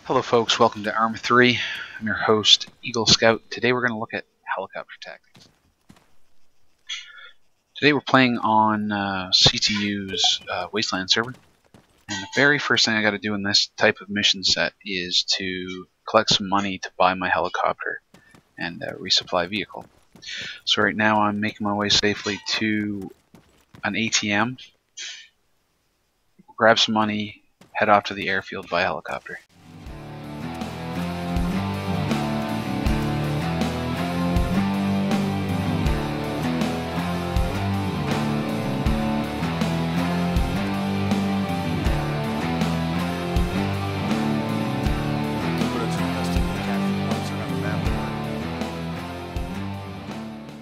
Hello folks, welcome to Arma 3. I'm your host, EagleScout. Today we're going to look at helicopter tactics. Today we're playing on CTU'S Wasteland Server. And the very first thing I got to do in this type of mission set is to collect some money to buy my helicopter and resupply vehicle. So right now I'm making my way safely to an ATM, grab some money, head off to the airfield by helicopter.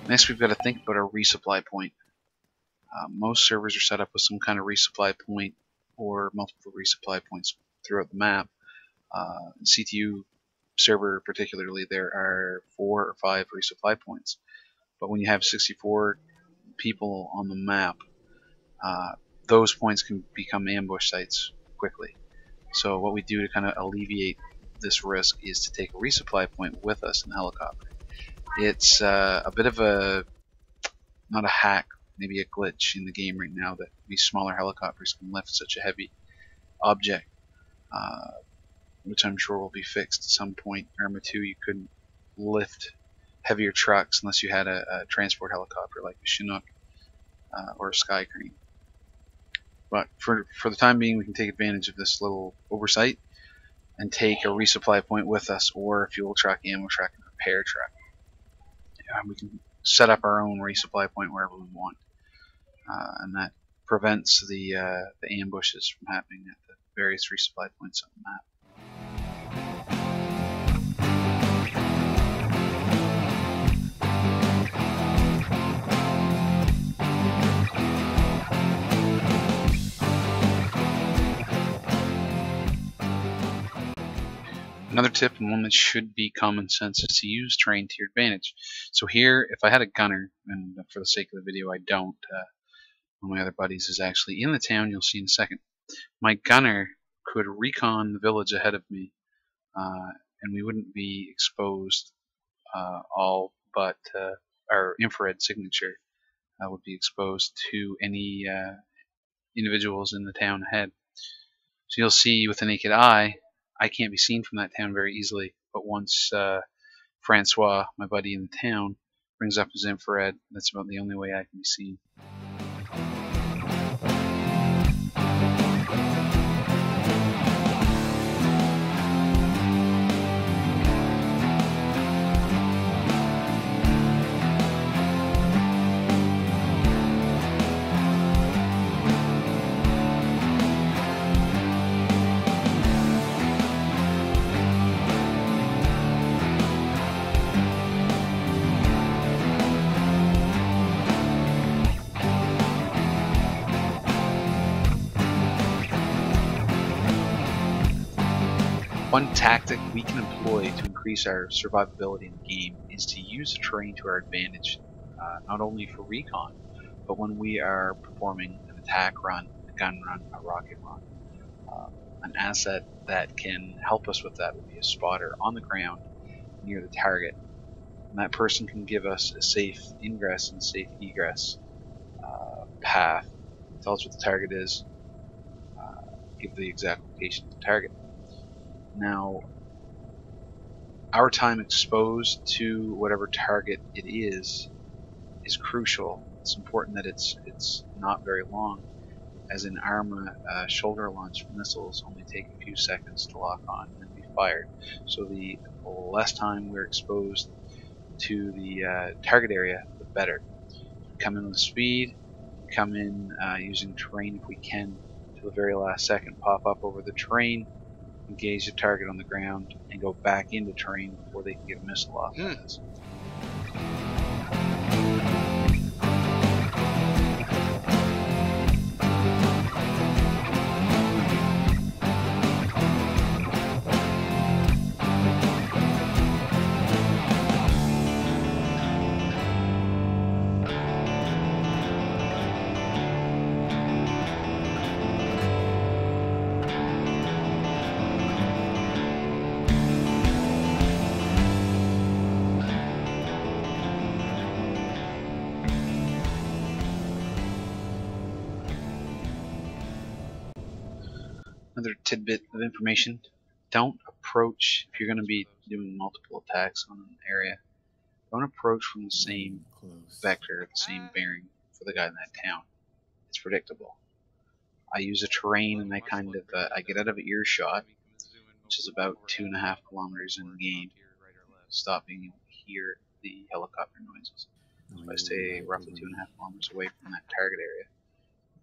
Next, we've got to think about our resupply point. Most servers are set up with some kind of resupply point or multiple resupply points throughout the map. CTU server particularly, there are 4 or 5 resupply points. But when you have 64 people on the map, those points can become ambush sites quickly. So what we do to kind of alleviate this risk is to take a resupply point with us in the helicopter. It's a bit of a, not a hack, maybe a glitch in the game right now that these smaller helicopters can lift such a heavy object, which I'm sure will be fixed at some point. Arma 2, you couldn't lift heavier trucks unless you had a transport helicopter like a Chinook or a Sky Crane. But for the time being, we can take advantage of this little oversight and take a resupply point with us, or a fuel truck, ammo truck, and repair truck. We can set up our own resupply point wherever we want, and that prevents the ambushes from happening at the various resupply points on the map. Another tip, and one that should be common sense, is to use terrain to your advantage. So here, if I had a gunner, and for the sake of the video I don't, one of my other buddies is actually in the town, you'll see in a second. My gunner could recon the village ahead of me, and we wouldn't be exposed, all but our infrared signature would be exposed to any individuals in the town ahead. So you'll see with the naked eye, I can't be seen from that town very easily, but once Francois, my buddy in the town, brings up his infrared, that's about the only way I can be seen. One tactic we can employ to increase our survivability in the game is to use the terrain to our advantage, not only for recon, but when we are performing an attack run, a gun run, a rocket run. An asset that can help us with that would be a spotter on the ground near the target. And that person can give us a safe ingress and safe egress path, tell us what the target is, give the exact location of the target. Now, our time exposed to whatever target it is crucial. It's important that it's not very long, as in Arma, shoulder launched missiles only take a few seconds to lock on and be fired. So the less time we're exposed to the target area, the better. Come in with speed, come in using terrain if we can to the very last second, pop up over the terrain, engage the target on the ground, and go back into terrain before they can get a missile off of us. Another tidbit of information: don't approach if you're going to be doing multiple attacks on an area. Don't approach from the same vector, the same bearing for the guy in that town. It's predictable. I use a terrain and I get out of earshot, which is about 2.5 kilometers in the game. Stop being able to hear the helicopter noises. So I stay roughly 2.5 kilometers away from that target area.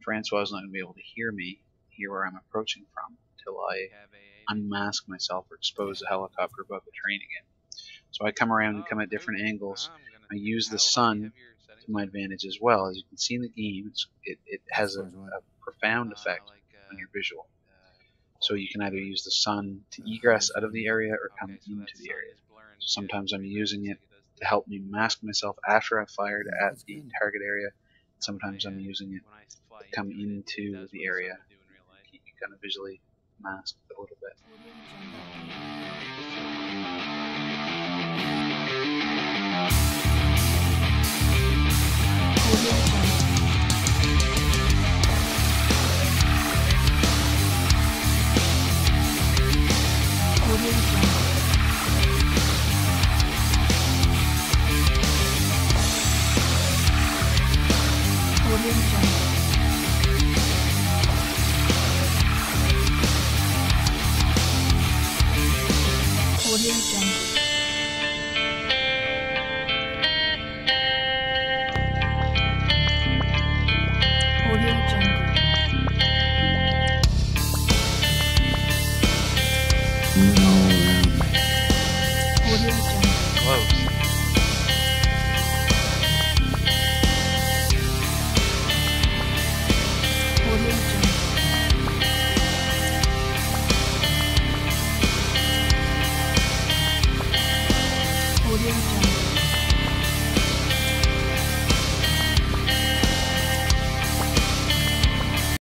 Francois is not going to be able to hear me, hear where I'm approaching from, until I unmask myself or expose the helicopter above the terrain again. So I come around and come at different angles. I use the sun to my advantage as well. As you can see in the game, it has a profound effect on your visual. So you can either use the sun to egress out of the area or come into the area. So sometimes I'm using it to help me mask myself after I've fired at the target area. Sometimes I'm using it to come into the area and keep you kind of visually masked a little bit. Close.